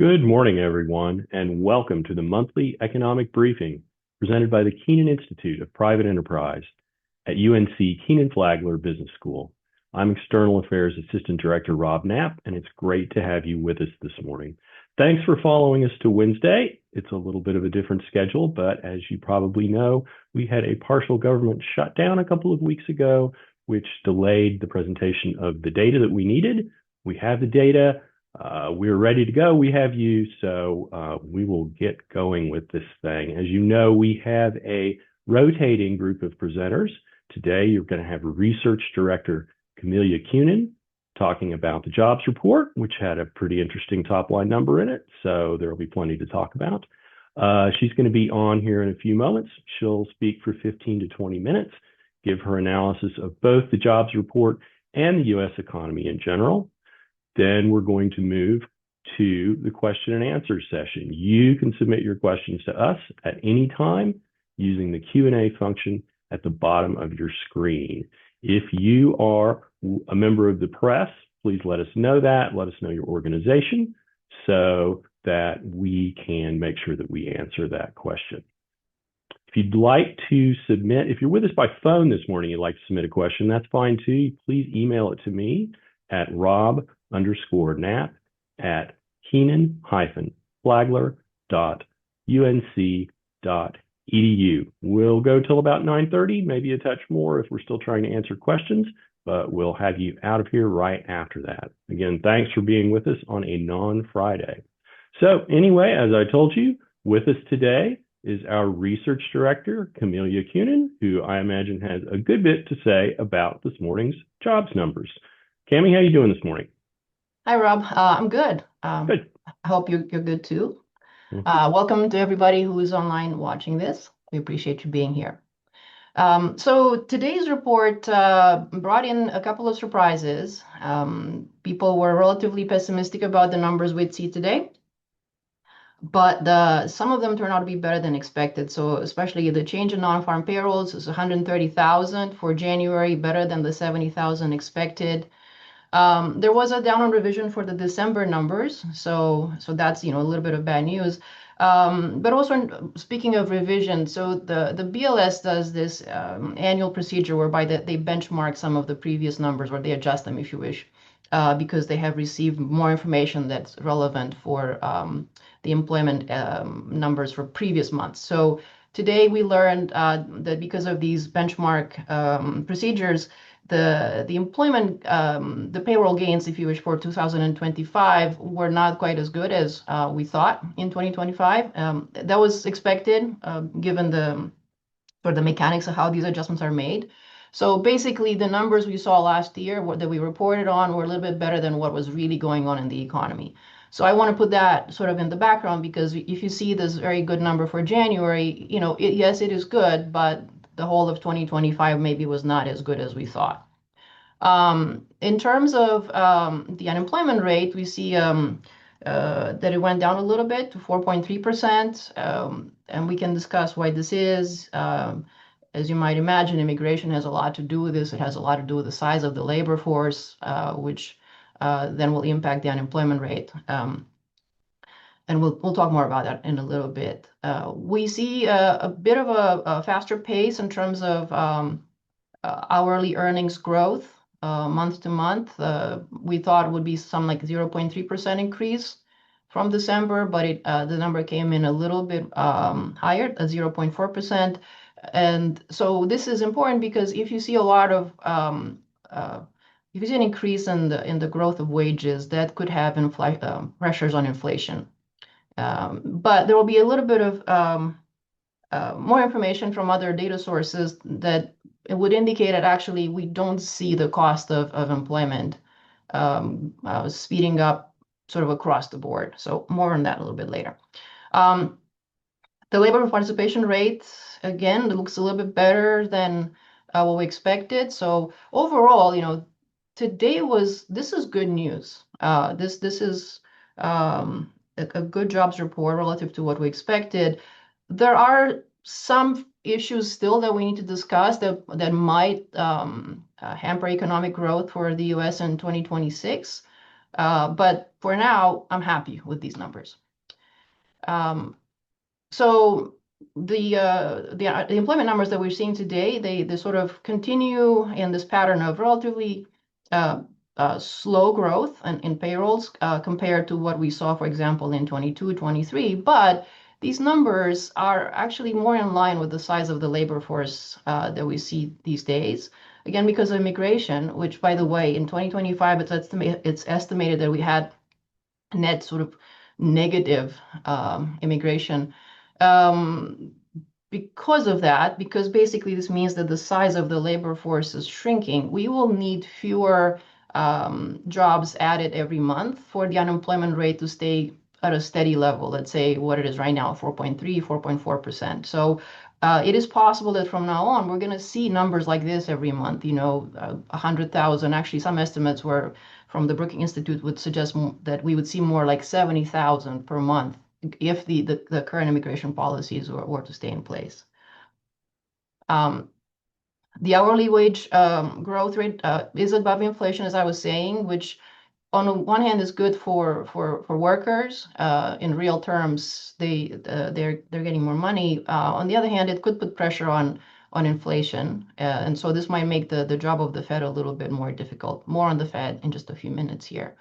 Good morning, everyone, and welcome to the monthly economic briefing presented by the Kenan Institute of Private Enterprise at UNC Kenan-Flagler Business School. I'm External Affairs Assistant Director Rob Knapp, and it's great to have you with us this morning. Thanks for following us to Wednesday. It's a little bit of a different schedule, but as you probably know, we had a partial government shutdown a couple of weeks ago, which delayed the presentation of the data that we needed. We have the data. We're ready to go. We have you, so we will get going with this thing. As you know, we have a rotating group of presenters. Today, you're going to have Research Director Camelia Kuhnen talking about the jobs report, which had a pretty interesting top-line number in it, so there will be plenty to talk about. She's going to be on here in a few moments. She'll speak for 15 to 20 minutes, give her analysis of both the jobs report and the U.S. economy in general. Then we're going to move to the question and answer session. You can submit your questions to us at any time using the Q&A function at the bottom of your screen. If you are a member of the press, please let us know that. Let us know your organization so that we can make sure that we answer that question. If you'd like to submit, if you're with us by phone this morning, you'd like to submit a question, that's fine too. Please email it to me at rob_knapp@kenan-flagler.unc.edu. We'll go till about 9:30, maybe a touch more if we're still trying to answer questions, but we'll have you out of here right after that. Again, thanks for being with us on a non-Friday. So anyway, as I told you, with us today is our research director, Camelia Kuhnen, who I imagine has a good bit to say about this morning's jobs numbers. Cami, how are you doing this morning? Hi, Rob. I'm good. Good. I hope you're good too. Welcome to everybody who is online watching this. We appreciate you being here. So today's report brought in a couple of surprises. People were relatively pessimistic about the numbers we'd see today, but some of them turned out to be better than expected. So especially the change in non-farm payrolls is 130,000 for January, better than the 70,000 expected. There was a downward revision for the December numbers, so that's a little bit of bad news. But also, speaking of revision, so the BLS does this annual procedure whereby they benchmark some of the previous numbers, or they adjust them, if you wish, because they have received more information that's relevant for the employment numbers for previous months. So today we learned that because of these benchmark procedures, the employment, the payroll gains, if you wish, for 2025 were not quite as good as we thought in 2025. That was expected, given the mechanics of how these adjustments are made. So basically, the numbers we saw last year that we reported on were a little bit better than what was really going on in the economy. So I want to put that sort of in the background, because if you see this very good number for January, yes, it is good, but the whole of 2025 maybe was not as good as we thought. In terms of the unemployment rate, we see that it went down a little bit to 4.3%, and we can discuss why this is. As you might imagine, immigration has a lot to do with this. It has a lot to do with the size of the labor force, which then will impact the unemployment rate. And we'll talk more about that in a little bit. We see a bit of a faster pace in terms of hourly earnings growth month to month. We thought it would be some like 0.3% increase from December, but the number came in a little bit higher at 0.4%. And so this is important because if you see a lot of if you see an increase in the growth of wages, that could have pressures on inflation. But there will be a little bit of more information from other data sources that it would indicate that actually we don't see the cost of employment speeding up sort of across the board. So more on that a little bit later. The labor participation rate, again, it looks a little bit better than what we expected. So overall, today this is good news. This is a good jobs report relative to what we expected. There are some issues still that we need to discuss that might hamper economic growth for the U.S. in 2026. But for now, I'm happy with these numbers. So the employment numbers that we're seeing today, they sort of continue in this pattern of relatively slow growth in payrolls compared to what we saw, for example, in 22, 23. But these numbers are actually more in line with the size of the labor force that we see these days. Again, because of immigration, which, by the way, in 2025, it's estimated that we had net sort of negative immigration. Um, because of that, because basically this means that the size of the labor force is shrinking, we will need fewer jobs added every month for the unemployment rate to stay at a steady level. Let's say what it is right now, 4.3, 4.4%. So it is possible that from now on, we're going to see numbers like this every month, 100,000. Actually, some estimates were from the Brookings Institute would suggest that we would see more like 70,000 per month if the current immigration policies were to stay in place. The hourly wage growth rate is above inflation, as I was saying, which on the one hand is good for workers. In real terms, they're getting more money. On the other hand, it could put pressure on inflation, and so this might make the job of the Fed a little bit more difficult. More on the Fed in just a few minutes here.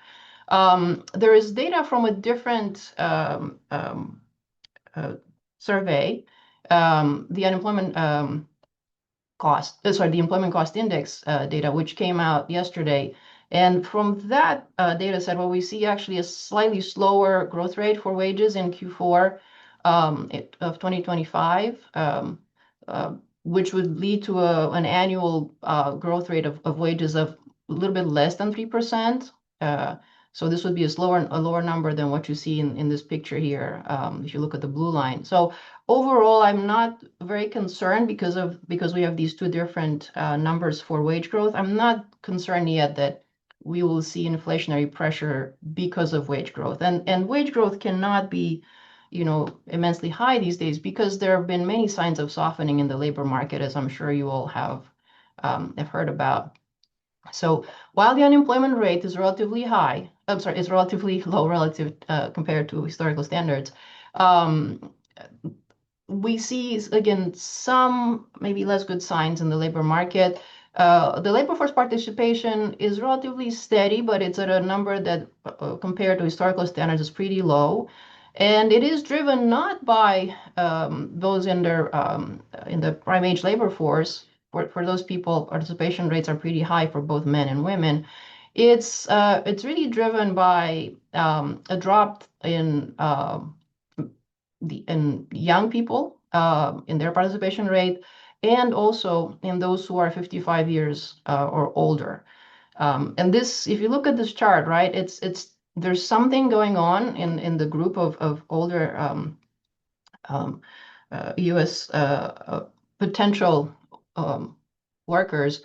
There is data from a different survey, the unemployment the employment cost index data, which came out yesterday. And from that data set, what we see actually a slightly slower growth rate for wages in Q4 of 2025, which would lead to an annual growth rate of wages of a little bit less than 3%. So this would be a lower number than what you see in this picture here, if you look at the blue line. So overall, I'm not very concerned because we have these two different numbers for wage growth. I'm not concerned yet that we will see inflationary pressure because of wage growth. And wage growth cannot be, immensely high these days because there have been many signs of softening in the labor market, as I'm sure you all have heard about. So while the unemployment rate is relatively high, is relatively low relative compared to historical standards, we see, again, some maybe less good signs in the labor market. The labor force participation is relatively steady, but it's at a number that, compared to historical standards, is pretty low. And it is driven not by those in the prime age labor force. For those people, participation rates are pretty high for both men and women. It's really driven by a drop in young people in their participation rate, and also in those who are 55 years or older. And this, if you look at this chart, right, there's something going on in the group of older U.S. Potential workers.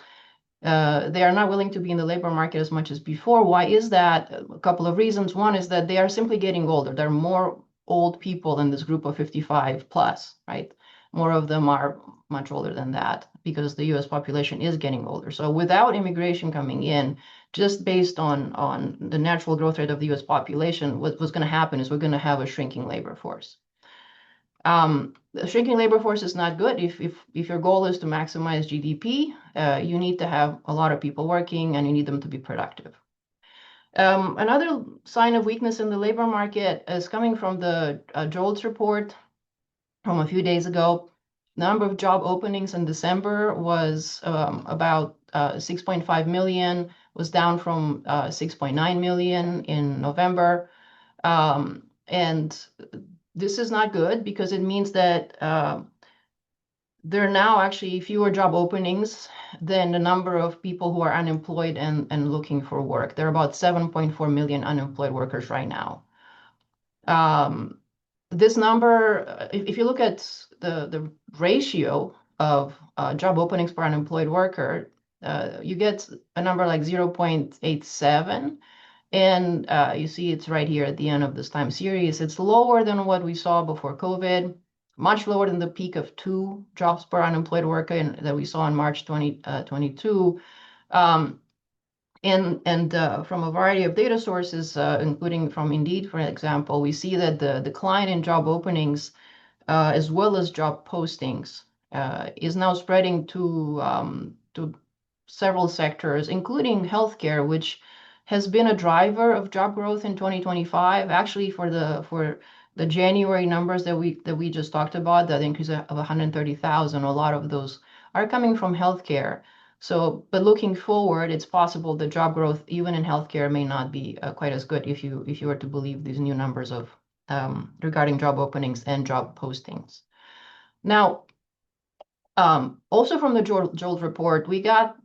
They are not willing to be in the labor market as much as before. Why is that? A couple of reasons. One is that they are simply getting older. There are more old people in this group of 55 plus, right? More of them are much older than that because the US population is getting older. So without immigration coming in, just based on the natural growth rate of the US population, what's going to happen is we're going to have a shrinking labor force. The shrinking labor force is not good. If your goal is to maximize GDP, you need to have a lot of people working and you need them to be productive. Another sign of weakness in the labor market is coming from the JOLTS report from a few days ago. The number of job openings in December was about 6.5 million, was down from 6.9 million in November. And this is not good because it means that there are now actually fewer job openings than the number of people who are unemployed and looking for work. There are about 7.4 million unemployed workers right now. This number, if you look at the ratio of job openings per unemployed worker, you get a number like 0.87. And you see it's right here at the end of this time series. It's lower than what we saw before COVID, much lower than the peak of 2 jobs per unemployed worker that we saw in March 2022. And from a variety of data sources, including from Indeed, for example, we see that the decline in job openings as well as job postings is now spreading to several sectors, including healthcare, which has been a driver of job growth in 2025. Actually, for the January numbers that we just talked about, that increase of 130,000, a lot of those are coming from healthcare. So, but looking forward, it's possible the job growth, even in healthcare, may not be quite as good if you were to believe these new numbers of regarding job openings and job postings. Now, also from the JOLT report, we got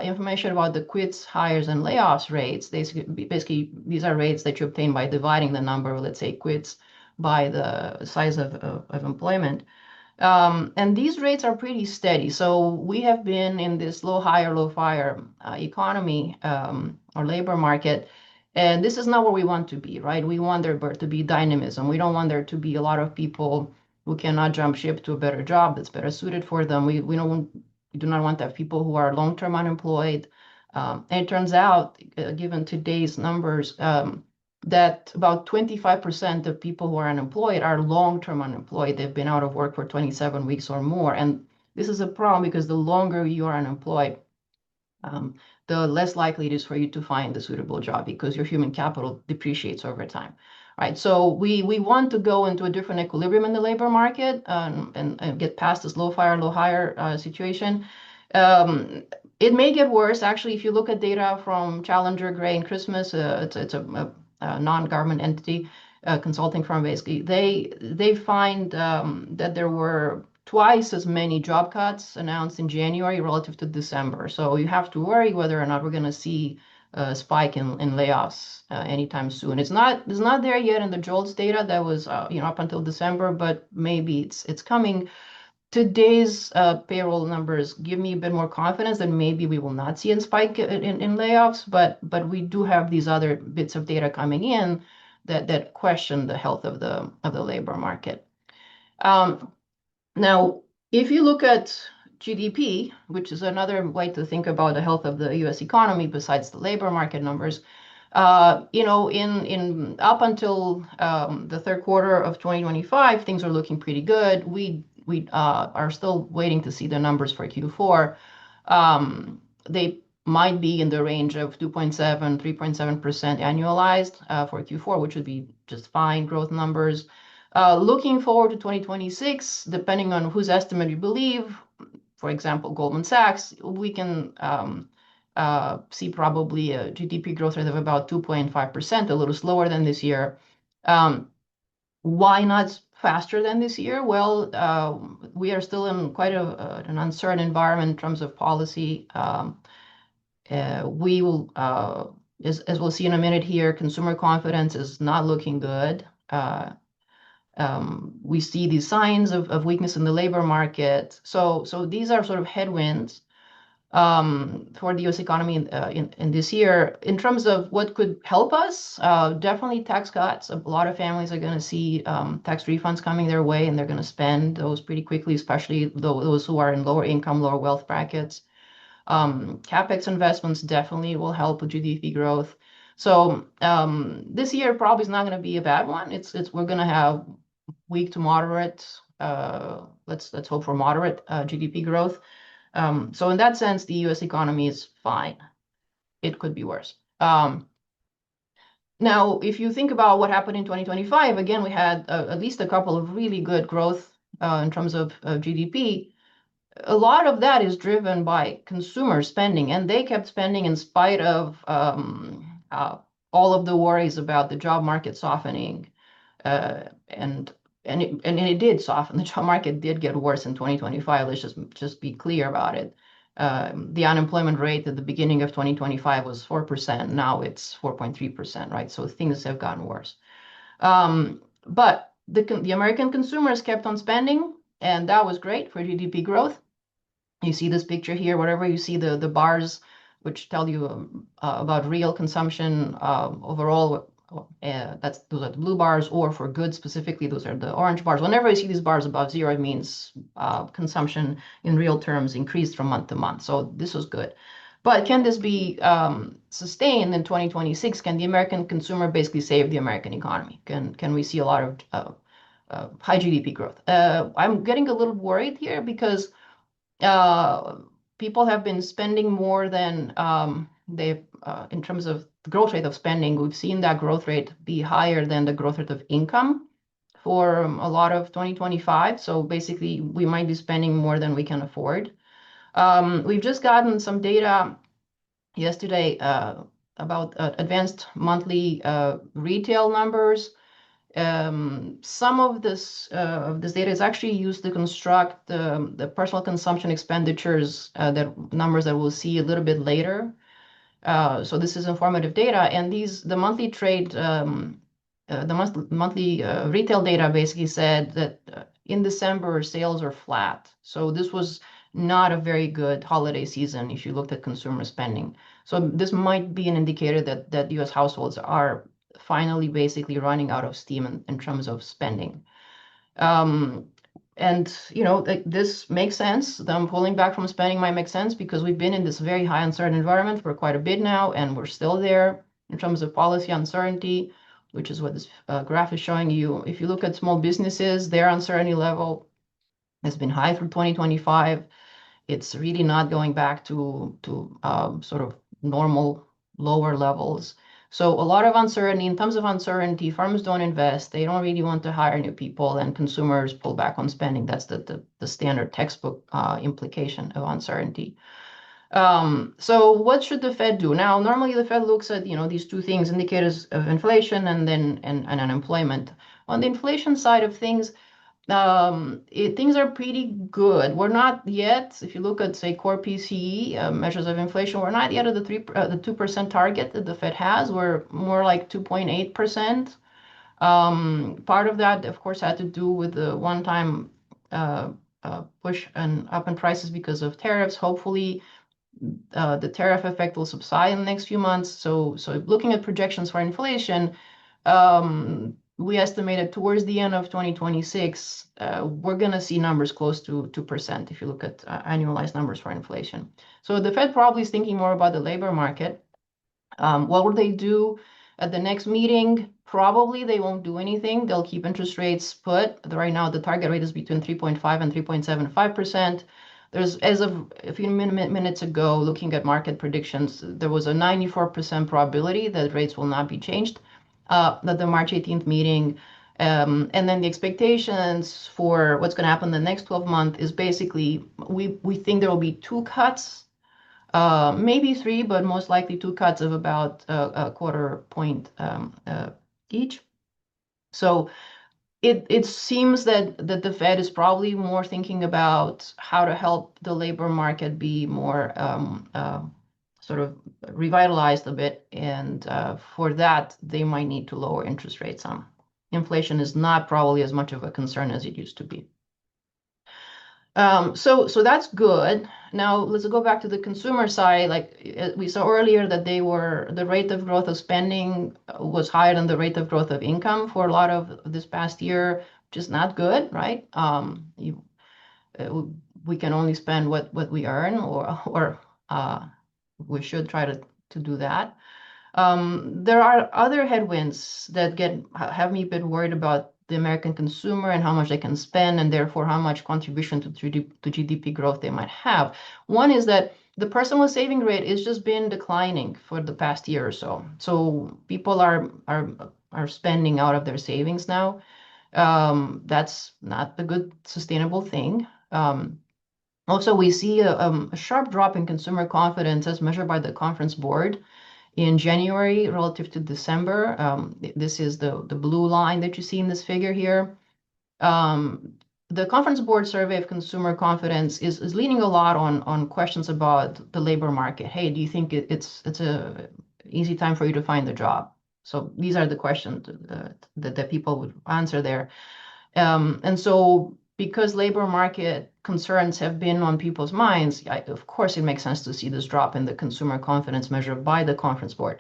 information about the quits, hires, and layoffs rates. Basically, these are rates that you obtain by dividing the number, let's say, quits by the size of employment. And these rates are pretty steady. So we have been in this low hire, low fire economy or labor market. And this is not where we want to be, right? We want there to be dynamism. We don't want there to be a lot of people who cannot jump ship to a better job that's better suited for them. We do not want to have people who are long-term unemployed. And it turns out, given today's numbers, that about 25% of people who are unemployed are long-term unemployed. They've been out of work for 27 weeks or more. And this is a problem because the longer you are unemployed, the less likely it is for you to find a suitable job because your human capital depreciates over time. Right. So we want to go into a different equilibrium in the labor market and get past this low fire, low hire situation. It may get worse. Actually, if you look at data from Challenger, Gray, and Christmas, it's a non-government entity, consulting firm basically, they find that there were twice as many job cuts announced in January relative to December. So you have to worry whether or not we're going to see a spike in layoffs anytime soon. It's not there yet in the JOLTS data that was up until December, but maybe it's coming. Today's payroll numbers give me a bit more confidence that maybe we will not see a spike in layoffs, but we do have these other bits of data coming in that question the health of the labor market. Now, if you look at GDP, which is another way to think about the health of the U.S. economy besides the labor market numbers, in up until the third quarter of 2025, things are looking pretty good. We are still waiting to see the numbers for Q4. They might be in the range of 2.7, 3.7% annualized for Q4, which would be just fine growth numbers. Looking forward to 2026, depending on whose estimate you believe, for example, Goldman Sachs, we can see probably a GDP growth rate of about 2.5%, a little slower than this year. Why not faster than this year? Well, we are still in quite an uncertain environment in terms of policy. We will, as we'll see in a minute here, consumer confidence is not looking good. We see these signs of weakness in the labor market. So these are sort of headwinds for the U.S. economy in this year. In terms of what could help us, definitely tax cuts. A lot of families are going to see tax refunds coming their way, and they're going to spend those pretty quickly, especially those who are in lower income, lower wealth brackets. CapEx investments definitely will help with GDP growth. So this year probably is not going to be a bad one. We're going to have weak to moderate. Let's hope for moderate GDP growth. So in that sense, the U.S. economy is fine. It could be worse. Now, if you think about what happened in 2025, again, we had at least a couple of really good growth in terms of GDP. A lot of that is driven by consumer spending, and they kept spending in spite of all of the worries about the job market softening. And it did soften. The job market did get worse in 2025. Let's just be clear about it. The unemployment rate at the beginning of 2025 was 4%. Now it's 4.3%, right? So things have gotten worse. But the American consumers kept on spending, and that was great for GDP growth. You see this picture here, wherever you see the bars, which tell you about real consumption overall. Those are the blue bars, or for goods specifically, those are the orange bars. Whenever you see these bars above zero, it means consumption in real terms increased from month to month. So this was good. But can this be sustained in 2026? Can the American consumer basically save the American economy? Can we see a lot of high GDP growth? I'm getting a little worried here because uh, people have been spending more than they in terms of the growth rate of spending. We've seen that growth rate be higher than the growth rate of income for a lot of 2025. So basically, we might be spending more than we can afford. We've just gotten some data yesterday about advanced monthly retail numbers. Some of this data is actually used to construct the personal consumption expenditures, that numbers that we'll see a little bit later. So this is informative data, and the monthly trade, the monthly retail data basically said that in December sales are flat. So this was not a very good holiday season if you looked at consumer spending. So this might be an indicator that U.S. households are finally basically running out of steam in terms of spending. Um, and this makes sense. Them pulling back from spending might make sense because we've been in this very high uncertain environment for quite a bit now, and we're still there in terms of policy uncertainty, which is what this graph is showing you. If you look at small businesses, their uncertainty level has been high through 2025. It's really not going back to sort of normal lower levels. So a lot of uncertainty. In terms of uncertainty, firms don't invest. They don't really want to hire new people, and consumers pull back on spending. That's the standard textbook implication of uncertainty. So what should the Fed do? Now, normally the Fed looks at these two things, indicators of inflation and then and unemployment. On the inflation side of things, things are pretty good. We're not yet, if you look at, say, core PCE measures of inflation, we're not yet at the 2% target that the Fed has. We're more like 2.8%. Part of that, of course, had to do with the one-time push and up in prices because of tariffs. Hopefully, the tariff effect will subside in the next few months. So looking at projections for inflation, we estimated towards the end of 2026, we're going to see numbers close to 2% if you look at annualized numbers for inflation. So the Fed probably is thinking more about the labor market. What will they do at the next meeting? Probably they won't do anything. They'll keep interest rates put. Right now, the target rate is between 3.5 and 3.75%. There's, as of a few minutes ago, looking at market predictions, there was a 94% probability that rates will not be changed at the March 18th meeting. And then the expectations for what's going to happen in the next 12 months is basically we think there will be two cuts, maybe three, but most likely two cuts of about a quarter point each. So it seems that the Fed is probably more thinking about how to help the labor market be more sort of revitalized a bit, and for that they might need to lower interest rates. Inflation is not probably as much of a concern as it used to be. So that's good. Now let's go back to the consumer side. Like we saw earlier that the rate of growth of spending was higher than the rate of growth of income for a lot of this past year, which is not good, right? We can only spend what we earn, or we should try to do that. There are other headwinds that have me a bit worried about the American consumer and how much they can spend, and therefore how much contribution to GDP growth they might have. One is that the personal saving rate has just been declining for the past year or so. So people are spending out of their savings now. That's not a good sustainable thing. Also, we see a sharp drop in consumer confidence as measured by the Conference Board in January relative to December. This is the blue line that you see in this figure here. The Conference Board survey of consumer confidence is leaning a lot on questions about the labor market. Hey, do you think it's a easy time for you to find a job? So these are the questions that people would answer there. And so because labor market concerns have been on people's minds, of course, it makes sense to see this drop in the consumer confidence measure by the Conference Board.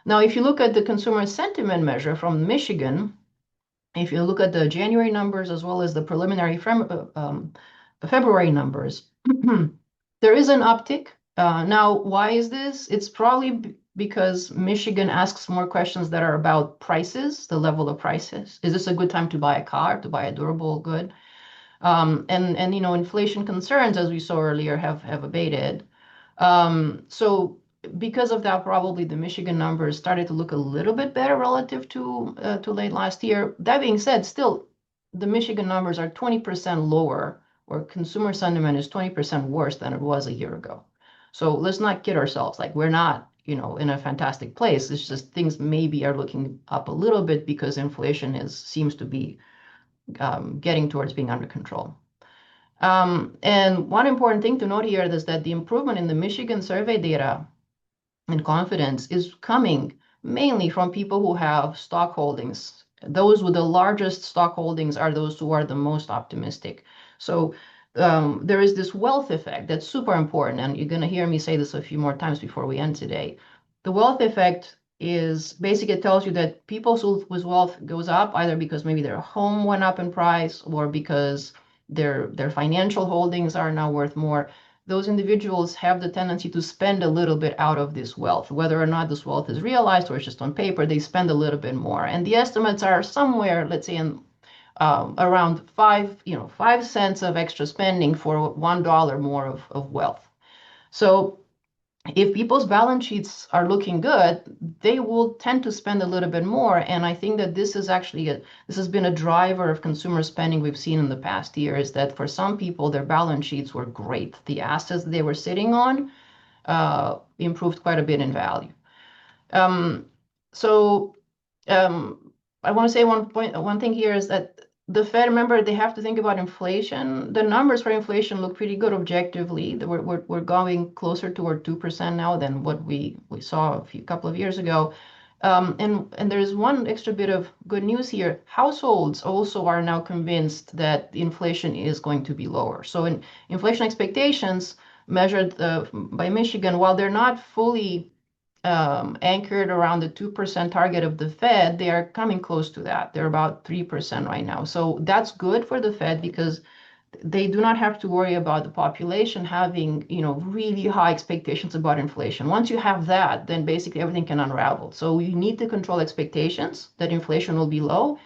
Now, if you look at the consumer sentiment measure from Michigan, if you look at the January numbers as well as the preliminary February numbers, there is an uptick Now, why is this? It's probably because Michigan asks more questions that are about prices, the level of prices. Is this a good time to buy a car, to buy a durable good? And inflation concerns, as we saw earlier, have abated. So because of that, probably the Michigan numbers started to look a little bit better relative to late last year. That being said, still the Michigan numbers are 20% lower, or consumer sentiment is 20% worse than it was a year ago. So let's not kid ourselves. Like we're not, in a fantastic place. It's just things maybe are looking up a little bit because inflation seems to be getting towards being under control. And one important thing to note here is that the improvement in the Michigan survey data and confidence is coming mainly from people who have stock holdings. Those with the largest stock holdings are those who are the most optimistic. So there is this wealth effect that's super important, and you're going to hear me say this a few more times before we end today. The wealth effect is basically, it tells you that people with wealth goes up either because maybe their home went up in price or because their financial holdings are now worth more. Those individuals have the tendency to spend a little bit out of this wealth. Whether or not this wealth is realized or it's just on paper, they spend a little bit more. And the estimates are somewhere, let's say, in around 5 cents of extra spending for $1 more of wealth. So if people's balance sheets are looking good, they will tend to spend a little bit more. And I think that this is actually this has been a driver of consumer spending we've seen in the past year, is that for some people, their balance sheets were great. The assets they were sitting on improved quite a bit in value. Um, so I want to say one thing here is that the Fed, remember, they have to think about inflation. The numbers for inflation look pretty good objectively. We're going closer toward 2% now than what we saw a couple of years ago. And there's one extra bit of good news here. Households also are now convinced that inflation is going to be lower. So in inflation expectations measured by Michigan, while they're not fully anchored around the 2% target of the Fed, they are coming close to that. They're about 3% right now. So that's good for the Fed because they do not have to worry about the population having, really high expectations about inflation. Once you have that, then basically everything can unravel. So you need to control expectations that inflation will be low.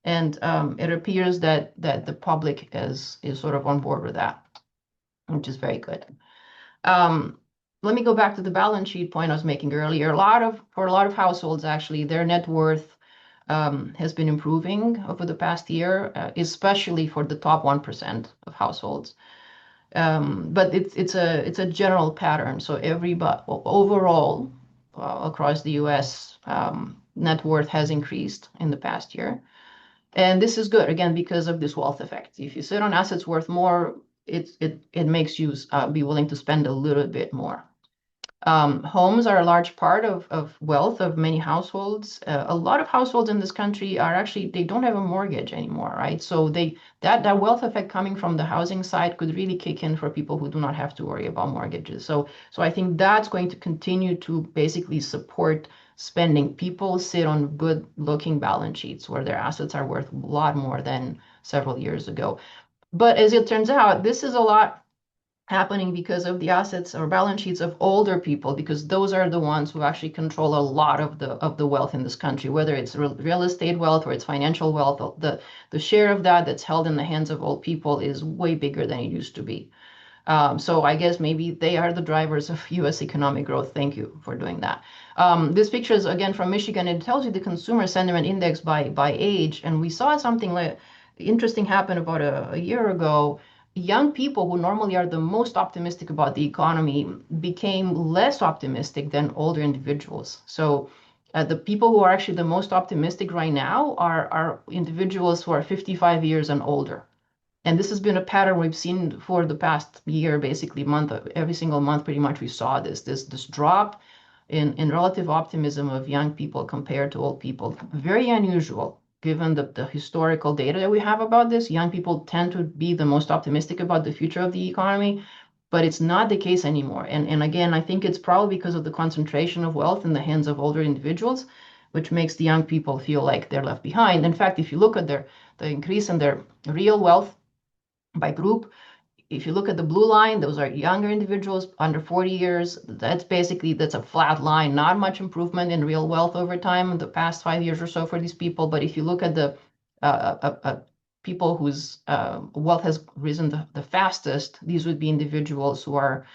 And it appears that the public is sort of on board with that, which is very good. Let me go back to the balance sheet point I was making earlier. For a lot of households, actually, their net worth has been improving over the past year, especially for the top 1% of households. But it's a general pattern. So overall, across the U.S., net worth has increased in the past year. And this is good, again, because of this wealth effect. If you sit on assets worth more, it makes you be willing to spend a little bit more. Homes are a large part of wealth of many households. A lot of households in this country they don't have a mortgage anymore, right? So that wealth effect coming from the housing side could really kick in for people who do not have to worry about mortgages. So I think that's going to continue to basically support spending. People sit on good looking balance sheets where their assets are worth a lot more than several years ago. But as it turns out, this is a lot happening because of the assets or balance sheets of older people, because those are the ones who actually control a lot of the wealth in this country, whether it's real estate wealth or it's financial wealth. The share of that's held in the hands of old people is way bigger than it used to be. So I guess maybe they are the drivers of U.S. economic growth. Thank you for doing that. This picture is again from Michigan. It tells you the consumer sentiment index by age, and we saw something like interesting happen about a year ago. Young people who normally are the most optimistic about the economy became less optimistic than older individuals. So the people who are actually the most optimistic right now are individuals who are 55 years and older. And this has been a pattern we've seen for the past year, basically every single month, pretty much we saw this drop in relative optimism of young people compared to old people. Very unusual, given the historical data that we have about this. Young people tend to be the most optimistic about the future of the economy, but it's not the case anymore. And again, I think it's probably because of the concentration of wealth in the hands of older individuals, which makes the young people feel like they're left behind. In fact, if you look at the increase in their real wealth by group, if you look at the blue line, those are younger individuals under 40 years. That's a flat line, not much improvement in real wealth over time in the past 5 years or so for these people. But if you look at the people whose wealth has risen the fastest, these would be individuals who are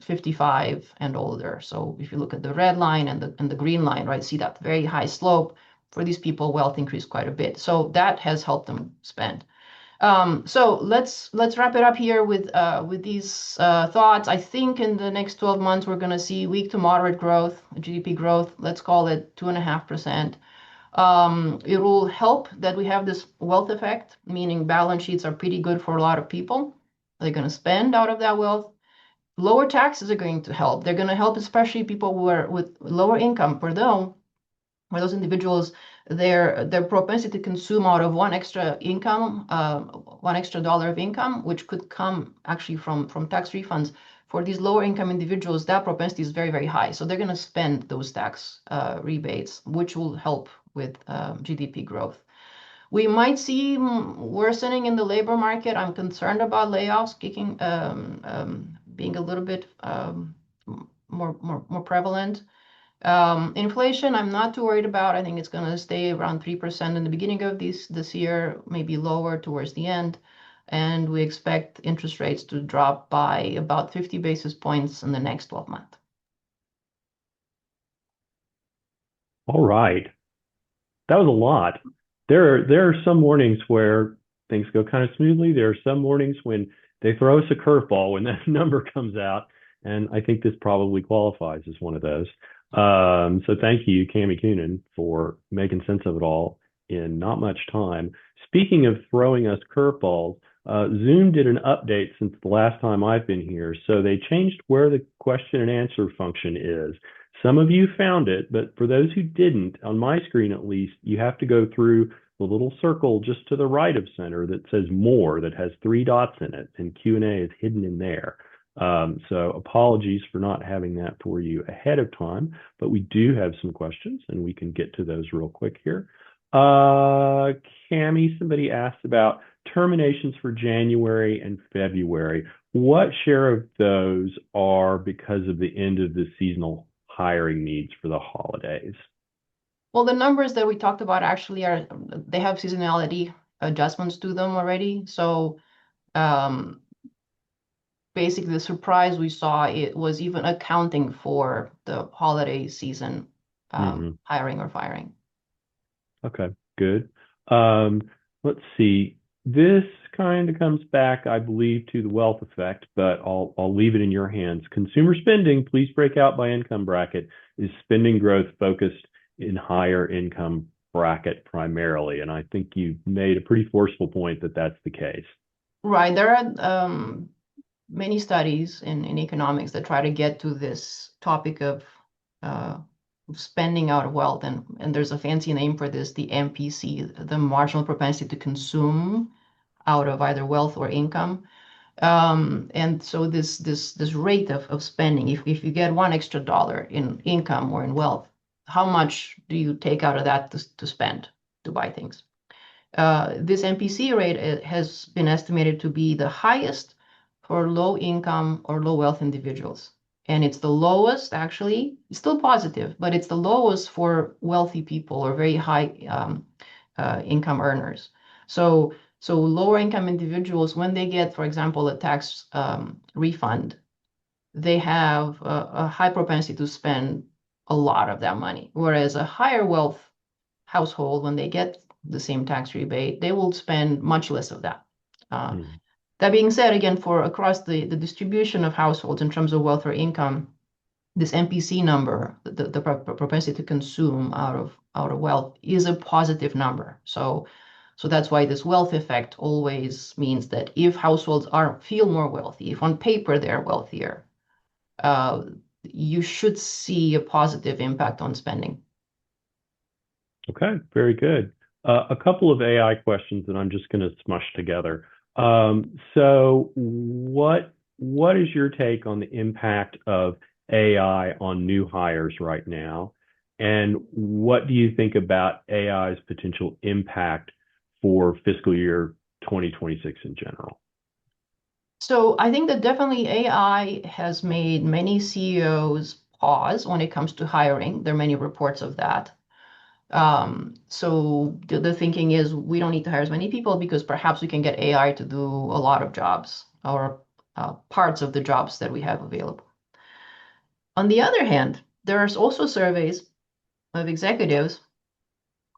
55 and older. So if you look at the red line and the green line, right, see that very high slope. For these people, wealth increased quite a bit. So that has helped them spend. So let's wrap it up here with these thoughts. I think in the next 12 months we're going to see weak to moderate growth, GDP growth. Let's call it 2.5%. It will help that we have this wealth effect, meaning balance sheets are pretty good for a lot of people. They're going to spend out of that wealth. Lower taxes are going to help. They're going to help especially people who are with lower income, for those individuals, their propensity to consume out of one extra income, $1 extra of income, which could come actually from tax refunds. For these lower income individuals, that propensity is very, very high. So they're going to spend those tax rebates, which will help with GDP growth. We might see worsening in the labor market. I'm concerned about layoffs being a little bit more prevalent. Inflation, I'm not too worried about. I think it's going to stay around 3% in the beginning of this year, maybe lower towards the end. And we expect interest rates to drop by about 50 basis points in the next 12 months. All right. That was a lot. There are some mornings where things go kind of smoothly. There are some mornings when they throw us a curveball when that number comes out. And I think this probably qualifies as one of those. So thank you, Camelia Kuhnen, for making sense of it all in not much time. Speaking of throwing us curveballs, Zoom did an update since the last time I've been here. So they changed where the question and answer function is. Some of you found it, but for those who didn't, on my screen at least, you have to go through the little circle just to the right of center that says more, that has 3 dots in it, and Q&A is hidden in there. So apologies for not having that for you ahead of time, but we do have some questions and we can get to those real quick here. Cami, somebody asked about terminations for January and February. What share of those are because of the end of the seasonal hiring needs for the holidays? Well, the numbers that we talked about actually they have seasonality adjustments to them already. So basically the surprise we saw, it was even accounting for the holiday season hiring or firing. Okay, good. Let's see. This kind of comes back, I believe, to the wealth effect, but I'll leave it in your hands. Consumer spending, please break out by income bracket. Is spending growth focused in higher income bracket primarily? And I think you made a pretty forceful point that that's the case. Right. There are many studies in economics that try to get to this topic of spending out of wealth, and there's a fancy name for this, the MPC, the marginal propensity to consume out of either wealth or income. And so this rate of spending, if you get $1 extra in income or in wealth, how much do you take out of that to spend, to buy things? This MPC rate has been estimated to be the highest for low income or low wealth individuals. And it's the lowest, actually, it's still positive, but it's the lowest for wealthy people or very high income earners. So lower income individuals, when they get, for example, a tax refund, they have a high propensity to spend a lot of that money. Whereas a higher wealth household, when they get the same tax rebate, they will spend much less of that. That being said, again, for across the distribution of households in terms of wealth or income, this MPC number, the propensity to consume out of wealth, is a positive number. So that's why this wealth effect always means that if households feel more wealthy, if on paper they're wealthier, you should see a positive impact on spending. Okay, very good. A couple of AI questions that I'm just going to smush together. So what is your take on the impact of AI on new hires right now? And what do you think about AI's potential impact for fiscal year 2026 in general? So I think that definitely AI has made many CEOs pause when it comes to hiring. There are many reports of that. So the thinking is we don't need to hire as many people because perhaps we can get AI to do a lot of jobs or parts of the jobs that we have available. On the other hand, there's also surveys of executives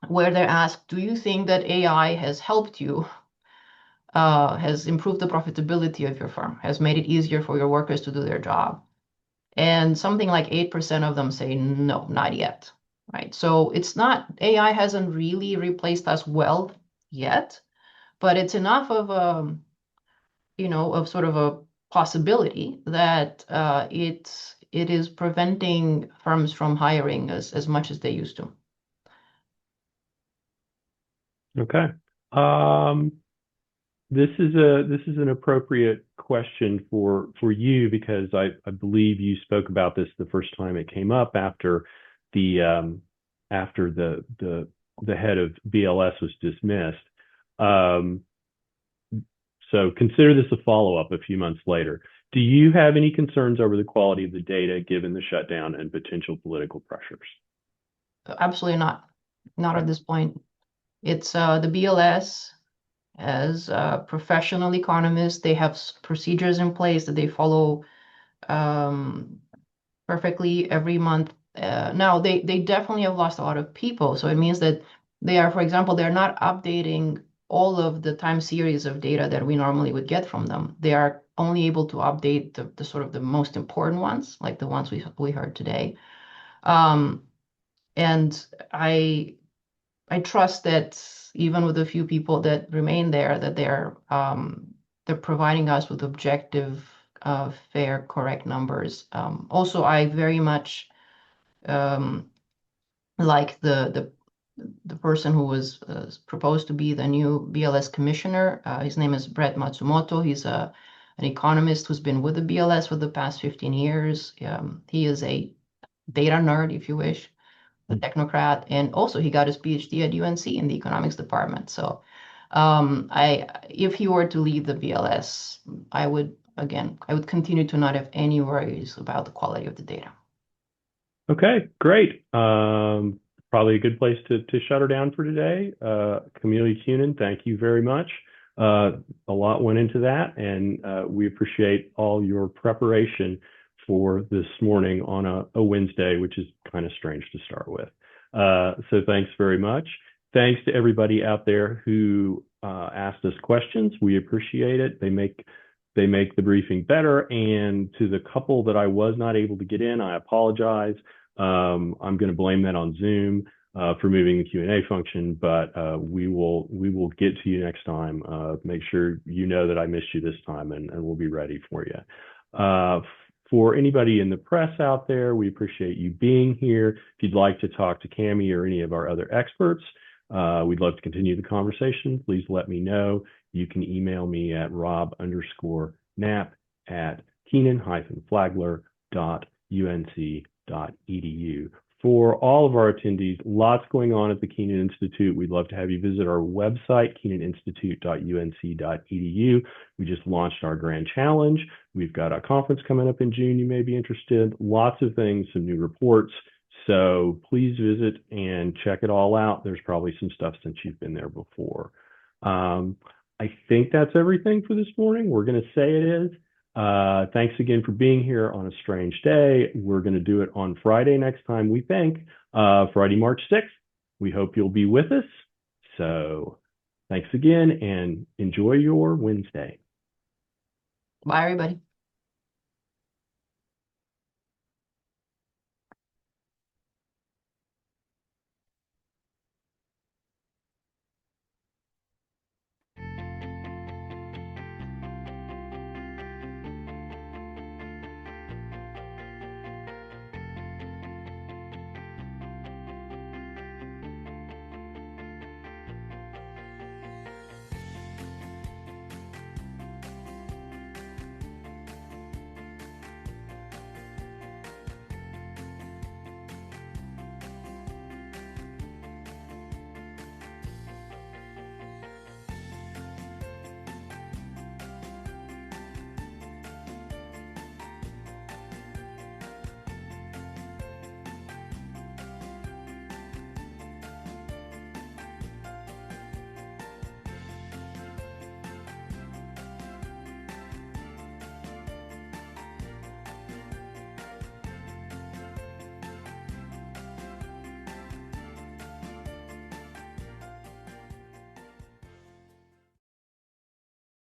where they're asked, do you think that AI has helped you, has improved the profitability of your firm, has made it easier for your workers to do their job? And something like 8% of them say, no, not yet, right? So it's not, AI hasn't really replaced us well yet, but it's enough of a, of sort of a possibility that it is preventing firms from hiring as much as they used to. Okay. Um, this is an appropriate question for you because I believe you spoke about this the first time it came up the after the head of BLS was dismissed. Um, so consider this a follow-up a few months later. Do you have any concerns over the quality of the data given the shutdown and potential political pressures? Absolutely not. Not at Okay. this point. It's the BLS as professional economists. They have procedures in place that they follow um, perfectly every month. Now they definitely have lost a lot of people, so it means that they are, for example, they're not updating all of the time series of data that we normally would get from them. They are only able to update the sort of the most important ones, like the ones we heard today. Um, and I trust that even with the few people that remain there, that they're providing us with objective, fair, correct numbers. Also, I very much um, like the person who was proposed to be the new BLS commissioner. His name is Brett Matsumoto. He's an economist who's been with the BLS for the past 15 years. He is a data nerd, if you wish, a technocrat, and also he got his PhD at UNC in the economics department. So, if he were to lead the BLS, I would continue to not have any worries about the quality of the data. Okay, great. Probably a good place to shut her down for today. Camelia Kuhnen, thank you very much. A lot went into that, and we appreciate all your preparation for this morning on a Wednesday, which is kind of strange to start with. So thanks very much. Thanks to everybody out there who asked us questions. We appreciate it. They make the briefing better. And to the couple that I was not able to get in, I apologize. I'm going to blame that on Zoom for moving the Q&A function, but we will get to you next time. Make sure you know that I missed you this time, and we'll be ready for you. For anybody in the press out there, we appreciate you being here. If you'd like to talk to Cami or any of our other experts, we'd love to continue the conversation. Please let me know. You can email me at rob_knapp@kenan-flagler.unc.edu. For all of our attendees, lots going on at the Kenan Institute. We'd love to have you visit our website, kenaninstitute.unc.edu. We just launched our grand challenge. We've got a conference coming up in June. You may be interested. Lots of things, some new reports. So please visit and check it all out. There's probably some stuff since you've been there before. I think that's everything for this morning. We're going to say it is. Thanks again for being here on a strange day. We're going to do it on Friday next time, we think, Friday, March 6th. We hope you'll be with us. So thanks again and enjoy your Wednesday. Bye, everybody.